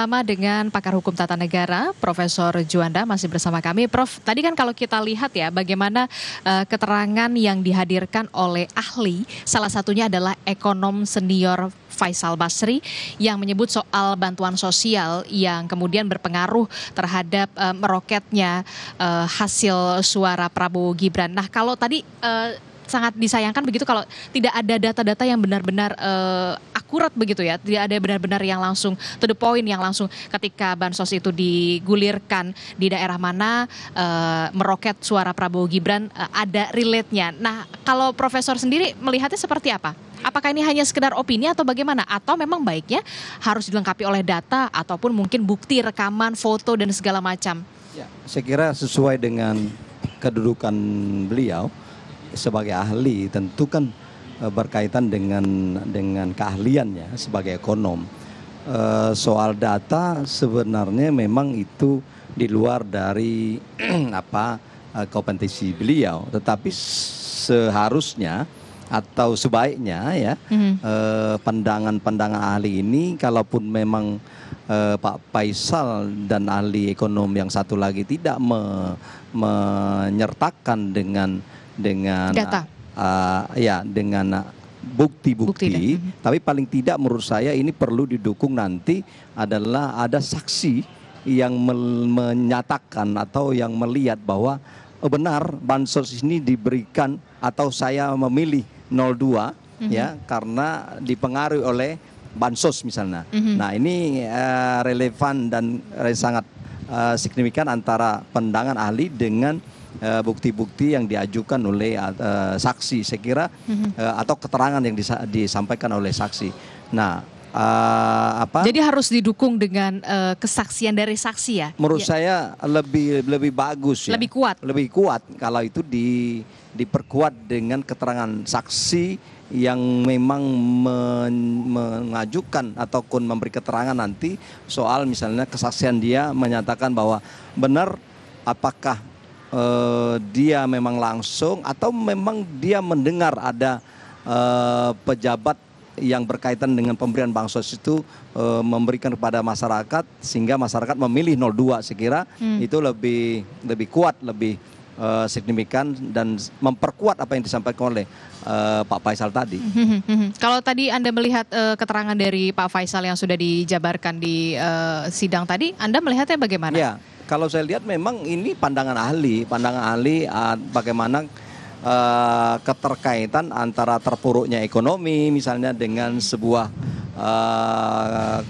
Sama dengan pakar hukum tata negara, Profesor Juanda masih bersama kami. Prof, tadi kan kalau kita lihat ya bagaimana keterangan yang dihadirkan oleh ahli, salah satunya adalah ekonom senior Faisal Basri yang menyebut soal bantuan sosial yang kemudian berpengaruh terhadap meroketnya hasil suara Prabowo Gibran. Nah, kalau tadi sangat disayangkan begitu kalau tidak ada data-data yang benar-benar akurat begitu ya, tidak ada benar-benar yang langsung to the point, yang langsung ketika bansos itu digulirkan di daerah mana meroket suara Prabowo Gibran ada relate-nya. Nah, kalau Profesor sendiri melihatnya seperti apa? Apakah ini hanya sekedar opini atau bagaimana? Atau memang baiknya harus dilengkapi oleh data ataupun mungkin bukti rekaman, foto dan segala macam? Ya, saya kira sesuai dengan kedudukan beliau sebagai ahli, tentu kan berkaitan dengan keahliannya sebagai ekonom. Soal data sebenarnya memang itu di luar dari kompetensi beliau, tetapi seharusnya atau sebaiknya ya pandangan-pandangan ahli ini, kalaupun memang Pak Faisal dan ahli ekonom yang satu lagi tidak menyertakan dengan data, dengan bukti-bukti, tapi paling tidak menurut saya ini perlu didukung nanti adalah ada saksi yang menyatakan atau yang melihat bahwa benar bansos ini diberikan atau saya memilih 02 ya karena dipengaruhi oleh bansos misalnya. Nah, ini relevan dan sangat signifikan antara pandangan ahli dengan bukti-bukti yang diajukan oleh saksi, saya kira, atau keterangan yang disampaikan oleh saksi. Nah, jadi harus didukung dengan kesaksian dari saksi ya? Menurut saya lebih bagus ya. Lebih kuat kalau itu diperkuat dengan keterangan saksi yang memang mengajukan ataupun memberi keterangan nanti soal misalnya kesaksian dia menyatakan bahwa benar apakah dia memang langsung atau memang dia mendengar ada pejabat yang berkaitan dengan pemberian bansos itu memberikan kepada masyarakat sehingga masyarakat memilih 02. Saya kira itu lebih kuat, lebih signifikan dan memperkuat apa yang disampaikan oleh Pak Faisal tadi. Kalau tadi Anda melihat keterangan dari Pak Faisal yang sudah dijabarkan di sidang tadi, Anda melihatnya bagaimana? Ya, kalau saya lihat memang ini pandangan ahli bagaimana keterkaitan antara terpuruknya ekonomi misalnya dengan sebuah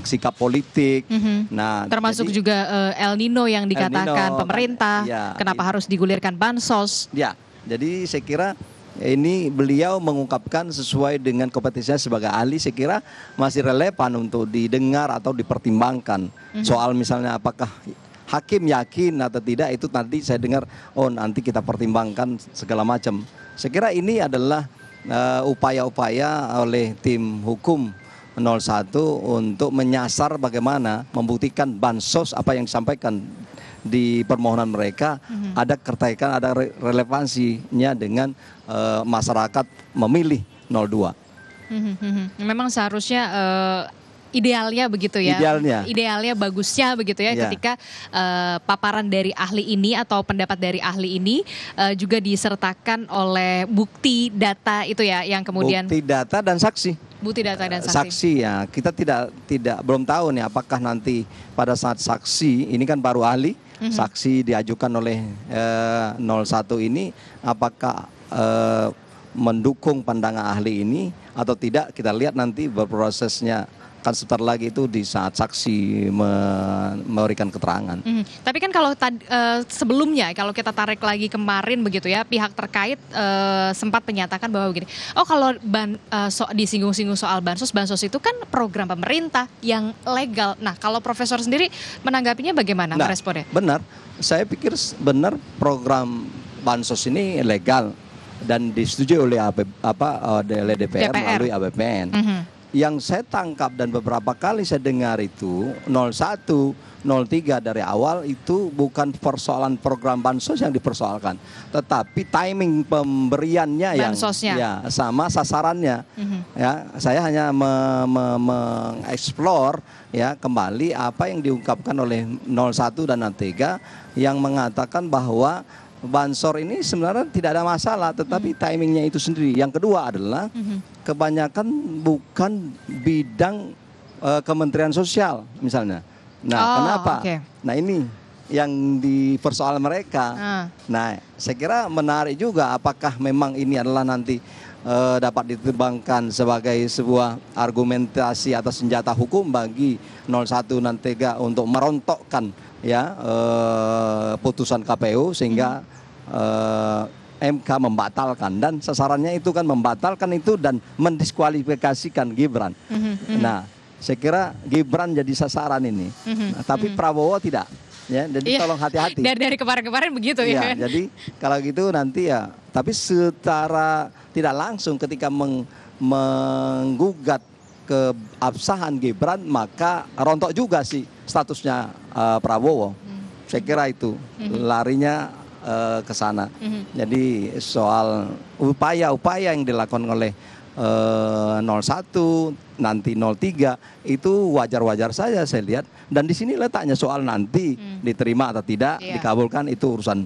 sikap politik. Nah, termasuk juga El Nino yang dikatakan pemerintah, kenapa harus digulirkan bansos? Ya, jadi saya kira ini beliau mengungkapkan sesuai dengan kompetensinya sebagai ahli, saya kira masih relevan untuk didengar atau dipertimbangkan. Soal misalnya apakah hakim yakin atau tidak, itu nanti saya dengar, nanti kita pertimbangkan segala macam. Saya kira ini adalah upaya-upaya oleh tim hukum 01 untuk menyasar bagaimana membuktikan bansos apa yang disampaikan di permohonan mereka ada keterkaitan, ada relevansinya dengan masyarakat memilih 02. Memang seharusnya idealnya begitu ya, idealnya bagusnya begitu ya, ketika paparan dari ahli ini atau pendapat dari ahli ini juga disertakan oleh bukti data itu ya, yang kemudian bukti data dan saksi. Bukti data dan saksi. Saksi ya, kita belum tahu nih apakah nanti pada saat saksi ini kan baru ahli, saksi diajukan oleh 01 ini apakah mendukung pandangan ahli ini atau tidak, kita lihat nanti berprosesnya kan sebentar lagi itu di saat saksi memberikan keterangan. Tapi kan kalau sebelumnya kalau kita tarik lagi kemarin begitu ya, pihak terkait sempat menyatakan bahwa begini, kalau disinggung-singgung soal bansos itu kan program pemerintah yang legal. Nah, kalau Profesor sendiri menanggapinya bagaimana responnya? Benar, saya pikir benar program bansos ini legal dan disetujui oleh DPR melalui APBN. yang saya tangkap dan beberapa kali saya dengar itu 01, 03 dari awal itu bukan persoalan program bansos yang dipersoalkan, tetapi timing pemberiannya bansosnya. yang ya sama sasarannya. Ya, saya hanya mengeksplor ya kembali apa yang diungkapkan oleh 01 dan 03 yang mengatakan bahwa bansor ini sebenarnya tidak ada masalah, tetapi timingnya itu sendiri. Yang kedua adalah kebanyakan bukan bidang Kementerian Sosial misalnya. Nah, kenapa? Okay. Nah, ini yang dipersoal mereka. Nah, saya kira menarik juga apakah memang ini adalah nanti dapat diterbangkan sebagai sebuah argumentasi atau senjata hukum bagi 01 dan 03 untuk merontokkan ya putusan KPU sehingga MK membatalkan, dan sasarannya itu kan membatalkan itu dan mendiskualifikasikan Gibran. Nah, saya kira Gibran jadi sasaran ini, tapi Prabowo tidak. Ya, jadi tolong hati-hati. Dari kemarin-kemarin begitu ya. Jadi kalau gitu nanti ya, tapi secara tidak langsung ketika menggugat keabsahan Gibran, maka rontok juga sih statusnya Prabowo. Saya kira itu larinya ke sana. Jadi soal upaya-upaya yang dilakukan oleh 01 nanti 03 itu wajar-wajar saja saya lihat, dan di sini letaknya soal nanti diterima atau tidak dikabulkan itu urusan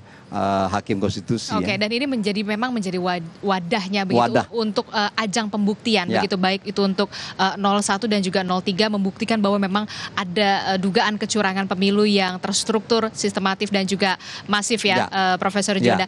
hakim konstitusi. Oke, dan ini memang menjadi wadahnya begitu untuk ajang pembuktian begitu, baik itu untuk 01 dan juga 03 membuktikan bahwa memang ada dugaan kecurangan pemilu yang terstruktur, sistematif dan juga masif ya, Profesor Juanda.